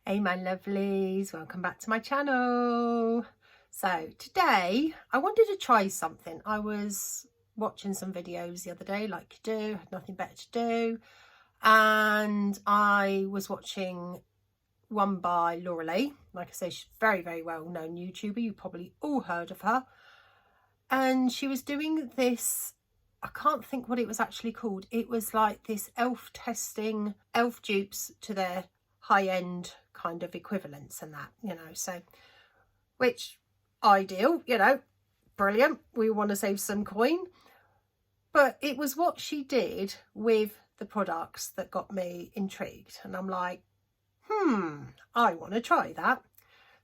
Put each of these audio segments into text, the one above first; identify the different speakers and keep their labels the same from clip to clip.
Speaker 1: Hey my lovelies, welcome back to my channel. So today I wanted to try something. I was watching some videos the other day like you do, had nothing better to do, and I was watching one by Lorelei. Like I say, she's very well known YouTuber, you probably all heard of her, and she was doing this, I can't think what it was actually called. It was like this elf testing elf dupes to their high-end kind of equivalents and that, you know, so which ideal, you know, brilliant, we want to save some coin. But it was what she did with the products that got me intrigued, and I'm like, I want to try that.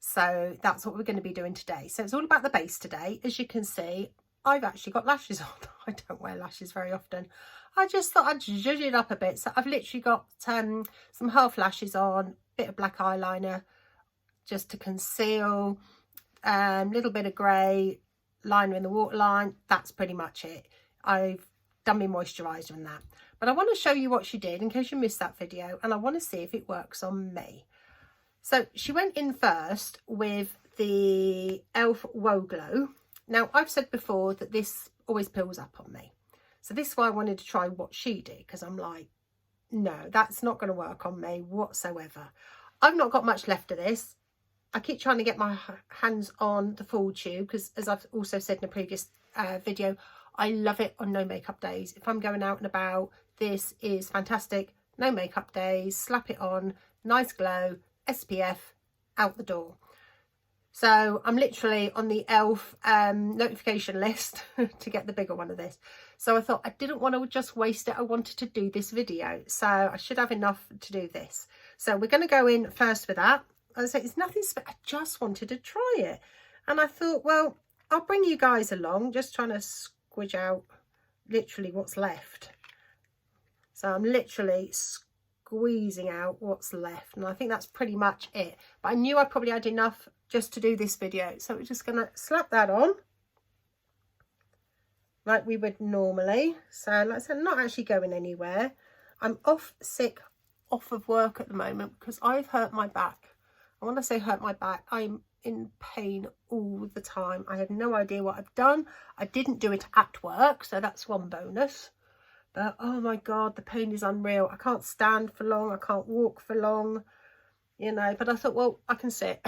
Speaker 1: So that's what we're going to be doing today. So it's all about the base today. As you can see, I've actually got lashes on. I don't wear lashes very often. I just thought I'd zhuzh it up a bit. So I've literally got some half lashes on, bit of black eyeliner just to conceal, little bit of grey liner in the waterline. That's pretty much it. I've done my moisturiser and that. But I want to show you what she did in case you missed that video, and I want to see if it works on me. So she went in first with the e.l.f. Woe Glow. Now, I've said before that this always peels up on me. So this is why I wanted to try what she did, because I'm like, no, that's not going to work on me whatsoever. I've not got much left of this. I keep trying to get my hands on the full tube because, as I've also said in a previous video, I love it on no makeup days. If I'm going out and about, this is fantastic. No makeup days, slap it on, nice glow, SPF, out the door. So I'm literally on the e.l.f. Notification list to get the bigger one of this. So I thought I didn't want to just waste it. I wanted to do this video. So I should have enough to do this. So we're going to go in first with that. As I say, it's nothing special. I just wanted to try it. And I thought, well, I'll bring you guys along. Just trying to squidge out literally what's left. So I'm literally squeezing out what's left. And I think that's pretty much it. But I knew I probably had enough just to do this video, so we're just gonna slap that on like we would normally. So like I said, I'm not actually going anywhere. I'm off of work at the moment because I've hurt my back. And when I say hurt my back, I'm in pain all the time. I have no idea what I've done. I didn't do it at work, so that's one bonus. But oh my god, the pain is unreal. I can't stand for long, I can't walk for long, you know. But I thought, well, I can sit.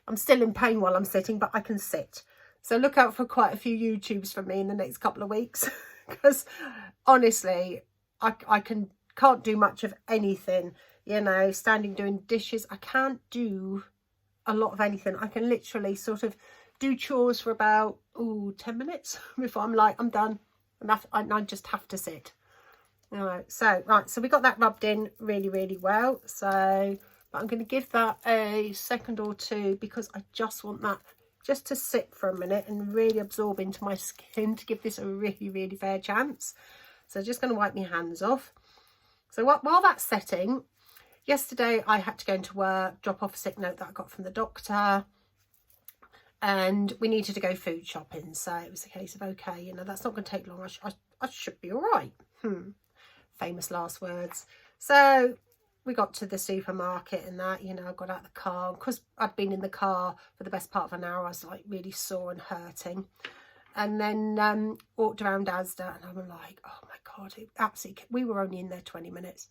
Speaker 1: I'm still in pain while I'm sitting, but I can sit. So look out for quite a few YouTubes from me in the next couple of weeks, because honestly, I can't do much of anything, you know. Standing doing dishes, I can't do a lot of anything. I can literally sort of do chores for about 10 minutes before I'm like, I'm done, and I just have to sit. All right, so we got that rubbed in really well. So but I'm going to give that a second or two because I just want that just to sit for a minute and really absorb into my skin to give this a really fair chance. So just going to wipe my hands off. So while that's setting, yesterday I had to go into work, drop off a sick note that I got from the doctor, and we needed to go food shopping. So it was a case of, okay, you know, that's not going to take long. I should be all right. Famous last words. So we got to the supermarket and that, you know, I got out of the car. Because I'd been in the car for the best part of an hour, I was like really sore and hurting. And then walked around Asda, and I'm like, oh my God, we were only in there 20 minutes.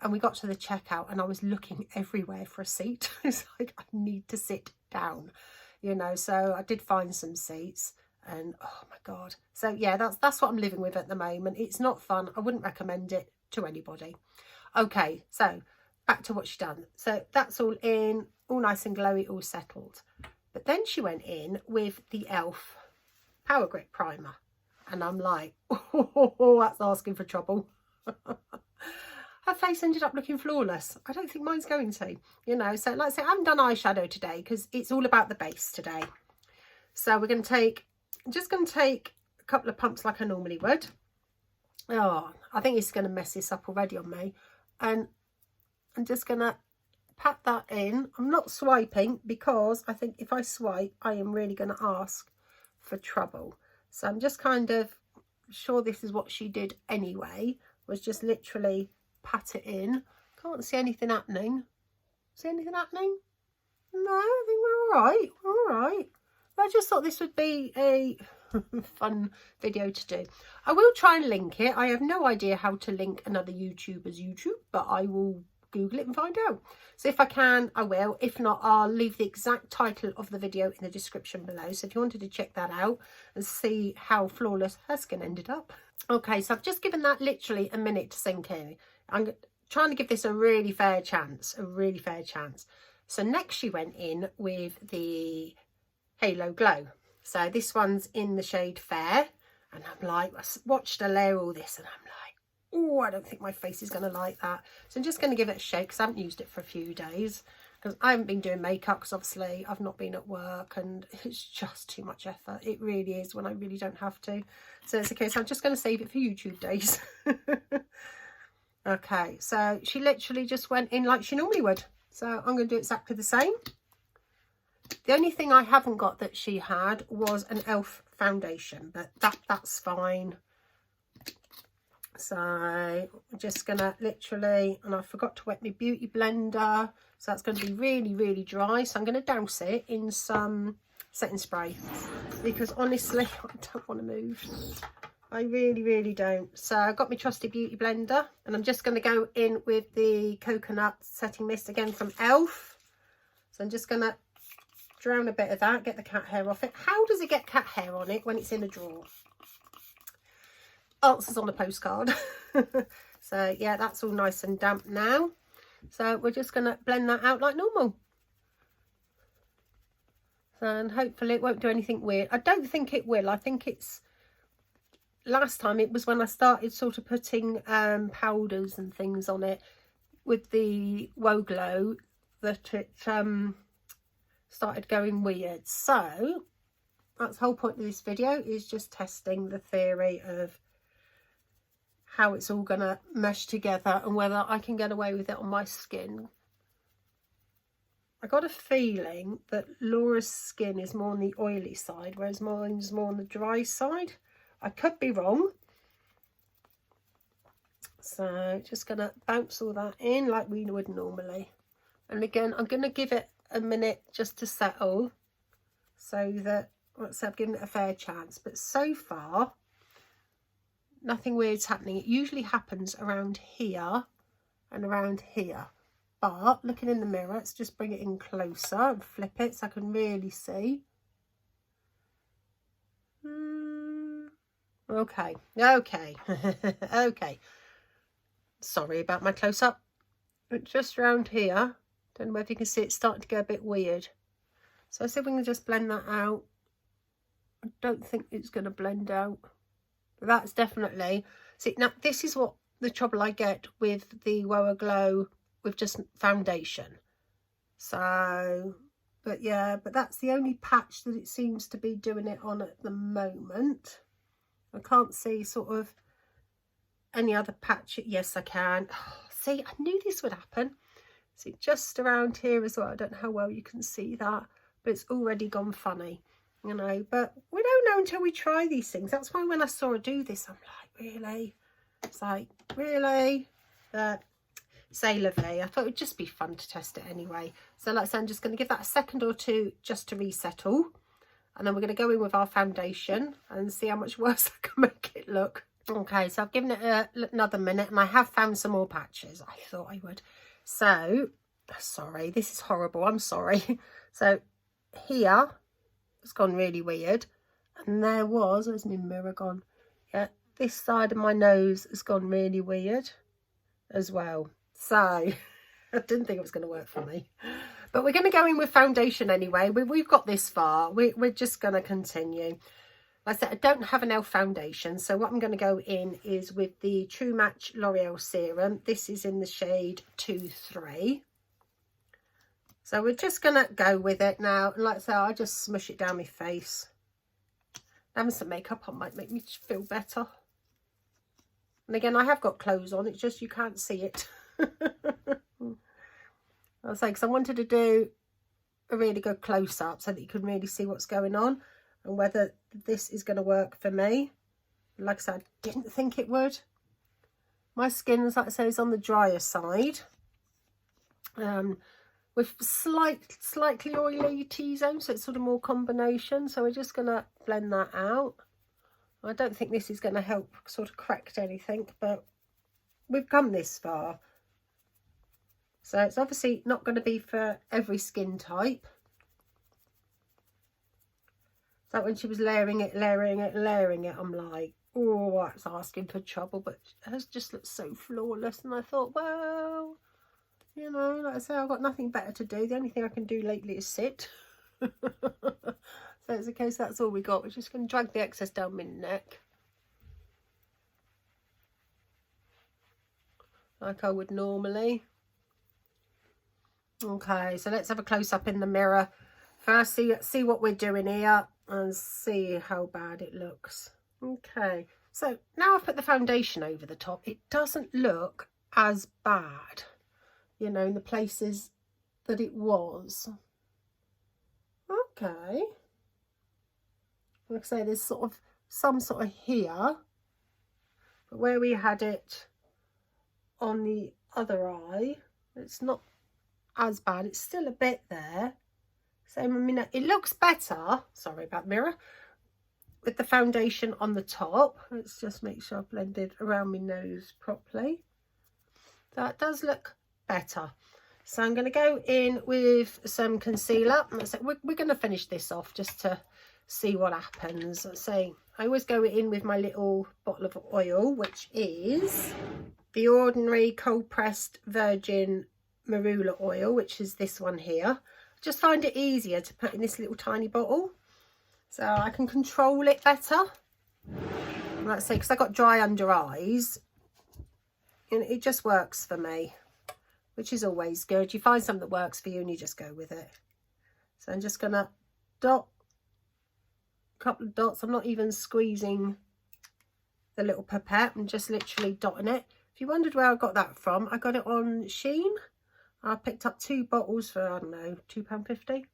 Speaker 1: And we got to the checkout and I was looking everywhere for a seat. It's like, I need to sit down, you know. So I did find some seats, and oh my God. So yeah, that's what I'm living with at the moment. It's not fun. I wouldn't recommend it to anybody. Okay, so back to what she done. So that's all in, all nice and glowy, all settled. But then she went in with the e.l.f. Power Grip Primer. And I'm like, oh, that's asking for trouble. Her face ended up looking flawless. I don't think mine's going to, you know. So like I say, I haven't done eyeshadow today because it's all about the base today. So we're going to take, just going to take a couple of pumps like I normally would. Oh, I think it's going to mess this up already on me. And I'm just going to pat that in. I'm not swiping because I think if I swipe, I am really going to ask for trouble. So I'm just kind of sure this is what she did anyway, was just literally pat it in. Can't see anything happening. See anything happening? No, I think we're all right. We're all right. I just thought this would be a fun video to do. I will try and link it. I have no idea how to link another YouTuber's YouTube, but I will Google it and find out. So if I can, I will. If not, I'll leave the exact title of the video in the description below. So if you wanted to check that out and see how flawless her skin ended up. Okay, so I've just given that literally a minute to sink in. I'm trying to give this a really fair chance, So next she went in with the Halo Glow. So this one's in the shade Fair. And I'm like, I watched her layer all this and I'm like, oh, I don't think my face is going to like that. So I'm just going to give it a shake because I haven't used it for a few days. Because I haven't been doing makeup because obviously I've not been at work and it's just too much effort. It really is when I really don't have to. So it's okay. So I'm just going to save it for YouTube days. Okay, so she literally just went in like she normally would. So I'm going to do exactly the same. The only thing I haven't got that she had was an e.l.f. foundation, but that's fine. So I'm just going to literally, and I forgot to wet my beauty blender. So that's going to be really, really dry. So I'm going to douse it in some setting spray. Because honestly, I don't want to move. I really, really don't. So I've got my trusty beauty blender. And I'm just going to go in with the coconut setting mist again from e.l.f. So I'm just going to drown a bit of that, get the cat hair off it. How does it get cat hair on it when it's in a drawer? Answers on a postcard. So yeah, that's all nice and damp now. So we're just going to blend that out like normal. So, and hopefully it won't do anything weird. I don't think it will. I think it's, last time it was when I started sort of putting powders and things on it with the Woe Glow that it started going weird. So that's the whole point of this video, is just testing the theory of how it's all going to mesh together and whether I can get away with it on my skin. I got a feeling that Laura's skin is more on the oily side, whereas mine's more on the dry side. I could be wrong. So just going to bounce all that in like we would normally. And again, I'm going to give it a minute just to settle, so that, let's say I've given it a fair chance. But so far, nothing weird's happening. It usually happens around here and around here. But looking in the mirror, let's just bring it in closer and flip it so I can really see. Okay. Okay. Sorry about my close-up. But just around here, don't know if you can see, it's starting to go a bit weird. So let's see if we can just blend that out. I don't think it's going to blend out. That's definitely, see, now this is what the trouble I get with the Woe Glow with just foundation. So, but yeah, but that's the only patch that it seems to be doing it on at the moment. I can't see sort of any other patch. Yes, I can. Oh, see, I knew this would happen. See, just around here as well. I don't know how well you can see that, but it's already gone funny, you know. But we don't know until we try these things. That's why when I saw her do this, I'm like, really? It's like, really? But say lovely. I thought it would just be fun to test it anyway. So like I said, I'm just going to give that a second or two just to resettle. And then we're going to go in with our foundation and see how much worse I can make it look. Okay, so I've given it another minute and I have found some more patches. I thought I would. So, sorry, this is horrible. I'm sorry. So here, it's gone really weird. And there was, where's my mirror gone? Yeah, this side of my nose has gone really weird as well. So, I didn't think it was going to work for me. But we're going to go in with foundation anyway. We've got this far. We're just going to continue. Like I said, I don't have an e.l.f. foundation. So what I'm going to go in is with the True Match L'Oreal Serum. This is in the shade 2-3. So we're just going to go with it now. And like I said, I'll just smush it down my face. Having some makeup on might make me feel better. And again, I have got clothes on. It's just you can't see it. I was like, because I wanted to do a really good close-up so that you can really see what's going on and whether this is going to work for me. Like I said, I didn't think it would. My skin, like I say, is on the drier side. with slightly oily T-zone, so it's sort of more combination. So we're just going to blend that out. I don't think this is going to help sort of correct anything, but we've come this far. So it's obviously not going to be for every skin type. So when she was layering it, I'm like, oh, that's asking for trouble, but it has just looked so flawless. And I thought, well, you know, like I say, I've got nothing better to do. The only thing I can do lately is sit. So it's a case that's all we got. We're just going to drag the excess down my neck, like I would normally. Okay, so let's have a close-up in the mirror. First, see what we're doing here and see how bad it looks. Okay, so now I've put the foundation over the top. It doesn't look as bad, you know, in the places that it was. Okay. Like I say, there's sort of some sort of here, but where we had it on the other eye, it's not as bad. It's still a bit there. So I mean, it looks better, sorry about the mirror, with the foundation on the top. Let's just make sure I've blended around my nose properly. That does look better. So I'm going to go in with some concealer. We're going to finish this off just to see what happens. So I always go in with my little bottle of oil, which is the ordinary cold pressed virgin marula oil, which is this one here. I just find it easier to put in this little tiny bottle, so I can control it better. Let's say, because I got dry under eyes, and it just works for me, which is always good. You find something that works for you and you just go with it. So I'm just gonna dot a couple of dots. I'm not even squeezing the little pipette, I'm just literally dotting it. If you wondered where I got that from, I got it on Shein. I picked up 2 bottles for, I don't know, £2.50, and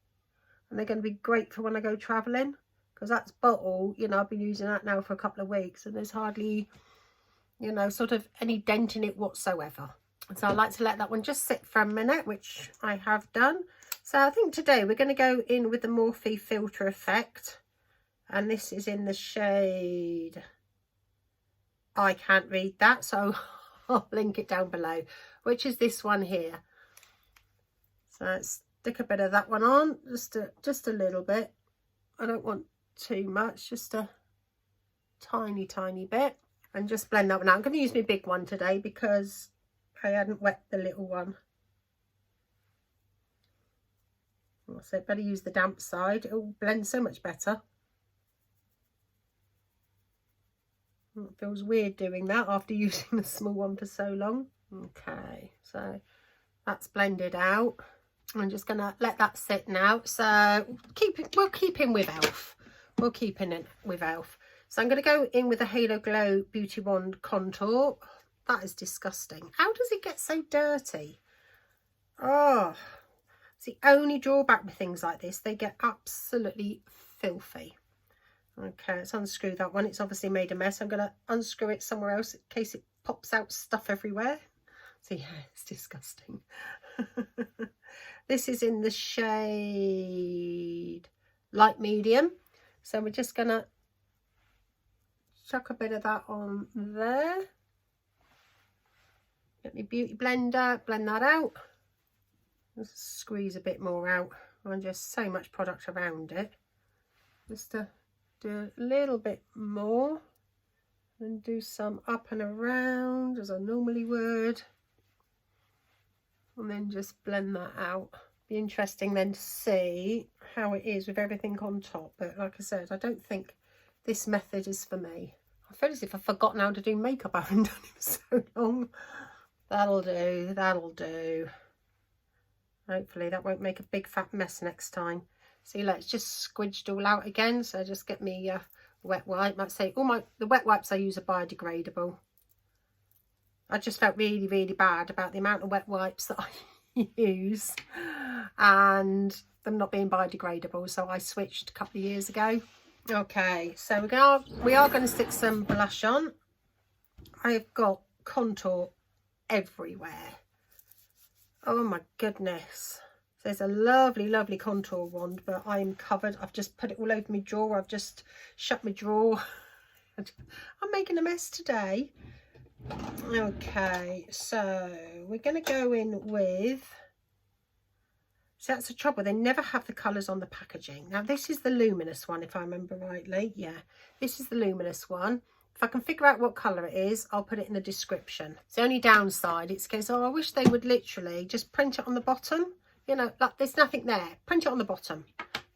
Speaker 1: they're going to be great for when I go travelling, because that's bottle, you know, I've been using that now for a couple of weeks and there's hardly, you know, sort of any dent in it whatsoever. So I like to let that one just sit for a minute, which I have done. So I think today we're going to go in with the Morphe Filter Effect, and this is in the shade, I can't read that, so I'll link it down below, which is this one here. So let's stick a bit of that one on, just a little bit. I don't want too much, just a tiny bit, and just blend that one out. I'm going to use my big one today because I hadn't wet the little one. So better use the damp side, it'll blend so much better. It feels weird doing that after using the small one for so long. Okay, so that's blended out. I'm just going to let that sit now. So we'll keep in with e.l.f. We'll keep in it with e.l.f. So I'm going to go in with the Halo Glow Beauty Wand Contour. That is disgusting. How does it get so dirty? Oh, it's the only drawback with things like this. They get absolutely filthy. Okay, let's unscrew that one. It's obviously made a mess. I'm going to unscrew it somewhere else in case it pops out stuff everywhere. So yeah, it's disgusting. This is in the shade Light Medium. So we're just going to chuck a bit of that on there. Get my beauty blender, blend that out. Just squeeze a bit more out. And just so much product around it. Just to do a little bit more. And do some up and around as I normally would. And then just blend that out. Be interesting then to see how it is with everything on top. But like I said, I don't think this method is for me. I feel as if I've forgotten how to do makeup. I haven't done it for so long. That'll do, that'll do. Hopefully that won't make a big fat mess next time. See, look, it's just squidged all out again. So just get me wet wipe. Like I say, the wet wipes I use are biodegradable. I just felt really bad about the amount of wet wipes that I use and them not being biodegradable, so I switched a couple of years ago. Okay, so we are going to stick some blush on. I've got contour everywhere. Oh my goodness, There's a lovely, lovely contour wand, but I'm covered. I've just put it all over my drawer. I've just shut my drawer. I'm making a mess today. Okay, so we're going to go in with... So that's the trouble. They never have the colours on the packaging. Now, this is the luminous one, if I remember rightly. Yeah, this is the luminous one. If I can figure out what colour it is, I'll put it in the description. It's the only downside. It's because, oh, I wish they would literally just print it on the bottom. You know, like there's nothing there. Print it on the bottom.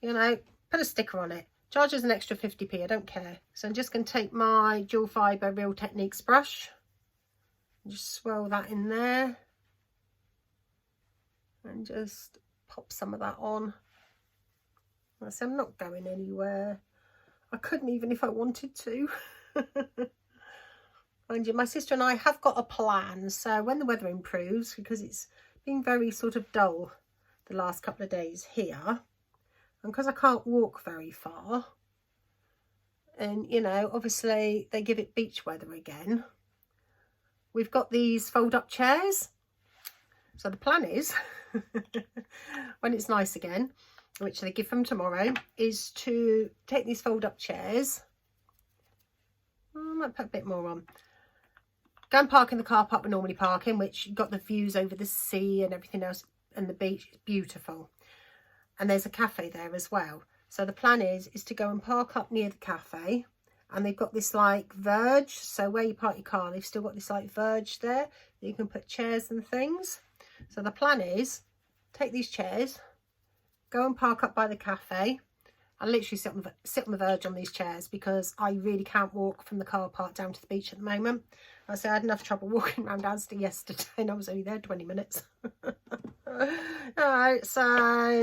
Speaker 1: You know, put a sticker on it. Charge us an extra 50p. I don't care. So I'm just going to take my dual fibre Real Techniques brush. And just swirl that in there. And just pop some of that on. So I'm not going anywhere. I couldn't even if I wanted to. Mind you, my sister and I have got a plan. So when the weather improves, because it's been very sort of dull the last couple of days here, and because I can't walk very far, and you know, obviously they give it beach weather again, we've got these fold up chairs. So the plan is when it's nice again, which they give from tomorrow, is to take these fold up chairs. I might put a bit more on. Go and park in the car park we're normally parking, which you've got the views over the sea and everything else, and the beach. It's beautiful. And there's a cafe there as well. So the plan is to go and park up near the cafe, and they've got this like verge. So where you park your car, they've still got this like verge there that you can put chairs and things. So the plan is take these chairs, go and park up by the cafe. I literally sit on the verge on these chairs because I really can't walk from the car park down to the beach at the moment. I say I had enough trouble walking around Asda yesterday and I was only there 20 minutes. Alright, so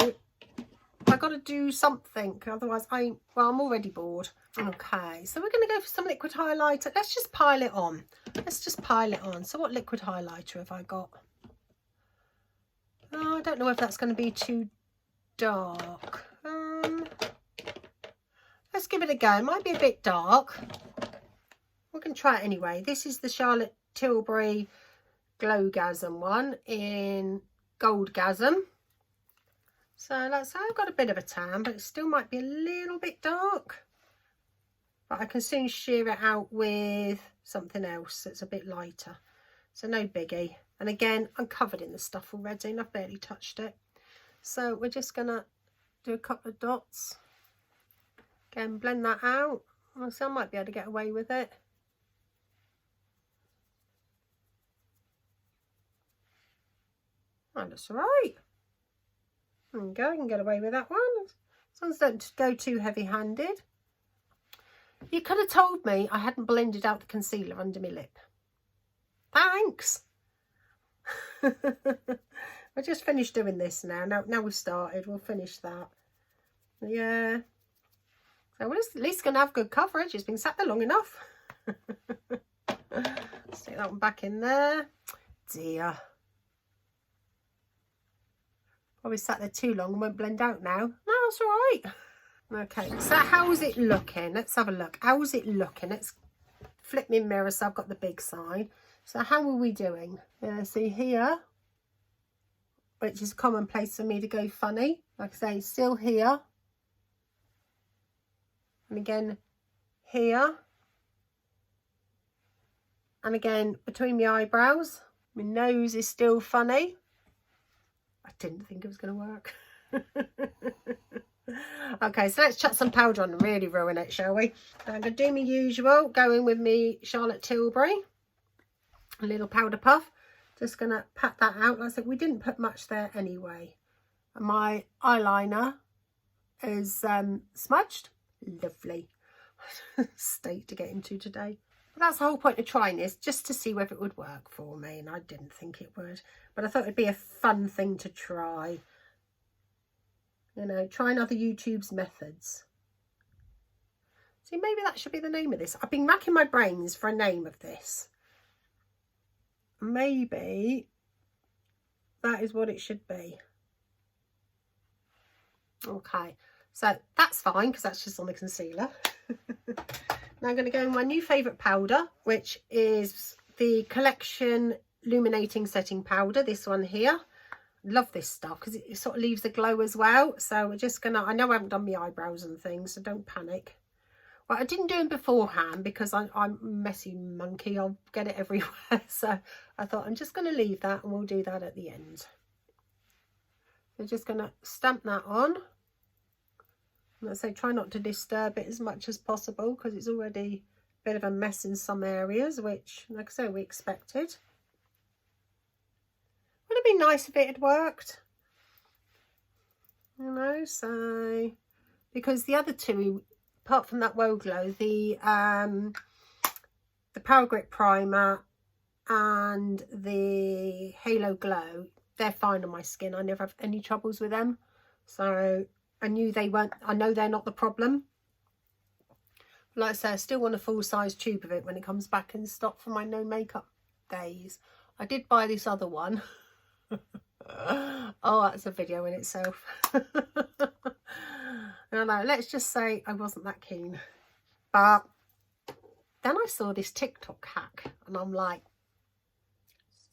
Speaker 1: I've got to do something, otherwise I'm already bored. Okay, so we're going to go for some liquid highlighter. Let's just pile it on. So what liquid highlighter have I got? Oh, I don't know if that's going to be too dark. Let's give it a go. It might be a bit dark. We can try it anyway. This is the Charlotte Tilbury Glowgasm one in Goldgasm. So let's say I've got a bit of a tan, but it still might be a little bit dark. But I can soon sheer it out with something else that's a bit lighter. So no biggie. And again, I'm covered in the stuff already and I've barely touched it. So we're just going to do a couple of dots. Again, blend that out. So I might be able to get away with it. Oh, that's all right. There we go, I can get away with that one. As long as I don't go too heavy-handed. You could have told me I hadn't blended out the concealer under my lip. Thanks. I just finished doing this now. Now we've started, we'll finish that. Yeah. So we're at least going to have good coverage. It's been sat there long enough. Stick that one back in there. Dear. Probably sat there too long and won't blend out now. No, it's all right. Okay, so how's it looking? Let's have a look. How's it looking? Let's flip my mirror so I've got the big side. So how are we doing? Yeah, see here, which is commonplace for me to go funny. Like I say, still here. And again, here. And again, between my eyebrows. My nose is still funny. I didn't think it was going to work. Okay, so let's chuck some powder on and really ruin it, shall we? I'm going to do my usual, going with me Charlotte Tilbury. A little powder puff. Just going to pat that out. Like I said, we didn't put much there anyway. And my eyeliner is smudged. Lovely state to get into today. But that's the whole point of trying this, just to see whether it would work for me. And I didn't think it would. But I thought it'd be a fun thing to try. You know, trying other YouTube's methods. See, maybe that should be the name of this. I've been racking my brains for a name of this. Maybe that is what it should be. Okay, so that's fine because that's just on the concealer. Now I'm going to go in my new favourite powder, which is the Collection Illuminating Setting Powder. This one here. Love this stuff because it sort of leaves a glow as well. So we're just gonna, I know I haven't done my eyebrows and things, so don't panic. Well, I didn't do them beforehand because I'm a messy monkey. I'll get it everywhere. So I thought I'm just going to leave that and we'll do that at the end. We're just going to stamp that on. Let's say try not to disturb it as much as possible because it's already a bit of a mess in some areas, which, like I say, we expected. Would it be nice if it had worked? You know, so because the other two, apart from that Woe Glow, the Power Grip Primer and the Halo Glow, they're fine on my skin. I never have any troubles with them. So I knew they weren't, I know they're not the problem. Like I say, I still want a full-size tube of it when it comes back in stock for my no makeup days. I did buy this other one. Oh, that's a video in itself. And let's just say I wasn't that keen. But then I saw this TikTok hack and I'm like,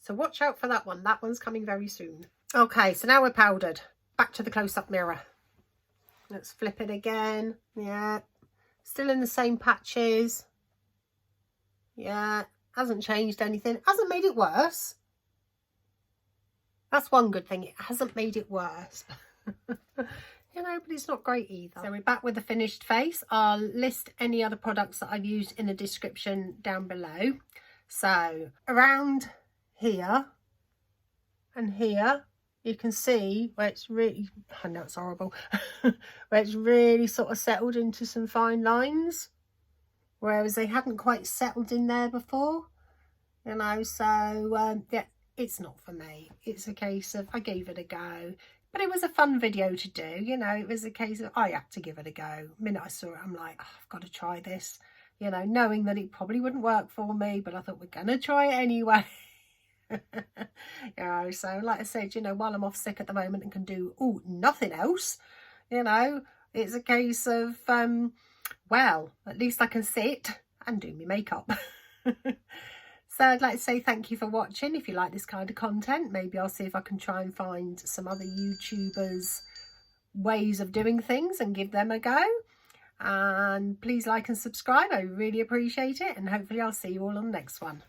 Speaker 1: so watch out for that one. That one's coming very soon. Okay, so now we're powdered. Back to the close-up mirror. Let's flip it again. Yeah. Still in the same patches. Yeah. Hasn't changed anything. Hasn't made it worse. That's one good thing. It hasn't made it worse. You know, but it's not great either. So we're back with the finished face. I'll list any other products that I've used in the description down below. So around here and here, you can see where it's really, I know it's horrible, where it's really sort of settled into some fine lines, whereas they hadn't quite settled in there before, you know. So yeah, it's not for me. It's a case of I gave it a go, but it was a fun video to do, you know. It was a case of I had to give it a go. The minute I saw it, I'm like, oh, I've got to try this, you know, knowing that it probably wouldn't work for me, but I thought we're gonna try it anyway. You know, so like I said, you know, while I'm off sick at the moment and can do nothing else, you know, it's a case of well, at least I can sit and do my makeup. So I'd like to say thank you for watching. If you like this kind of content, maybe I'll see if I can try and find some other YouTubers' ways of doing things and give them a go. And please like and subscribe. I really appreciate it, and hopefully I'll see you all on the next one.